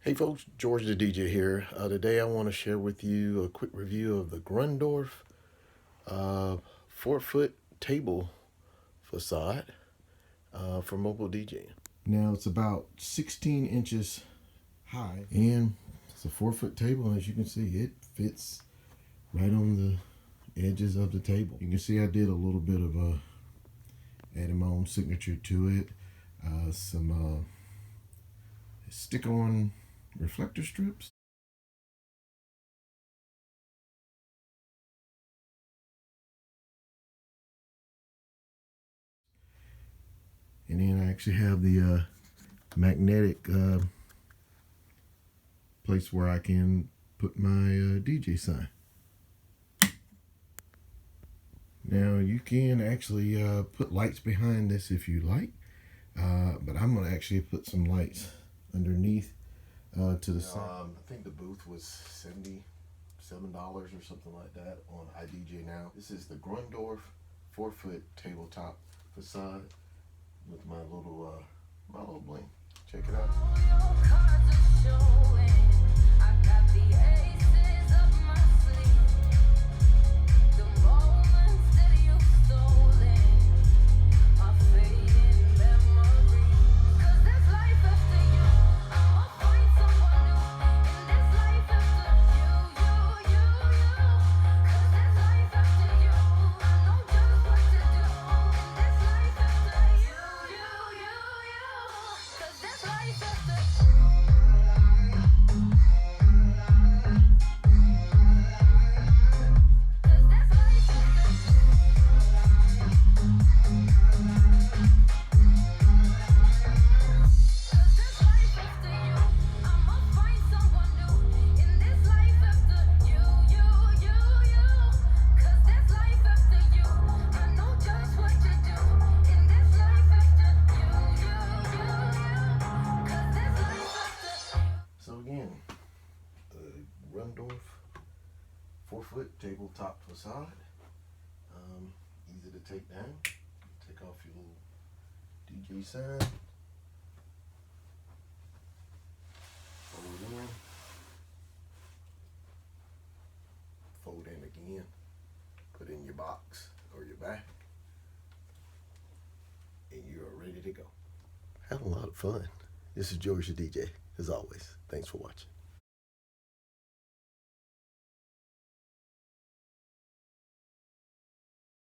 Hey folks, George the DJ here. Today I want to share with you a quick review of the Grundorf 4-foot table facade for mobile DJing. Now it's about 16 inches high and it's a 4-foot table, and as you can see it fits right on the edges of the table. You can see I did a little bit of adding my own signature to it. Some stick-on reflector strips. And then I actually have the magnetic place where I can put my DJ sign. Now you can actually put lights behind this if you like, but I'm going to actually put some lights underneath to the side. I think the booth was $77 or something like that on IDjay now. This is the Grundorf 4-foot tabletop facade with my little bling. Check it out. Again, the Grundorf 4-foot tabletop facade. Easy to take down. Take off your little DJ sign. Fold in. Fold in again. Put in your box or your bag. And you are ready to go. Had a lot of fun. This is George the DJ. As always, thanks for watching.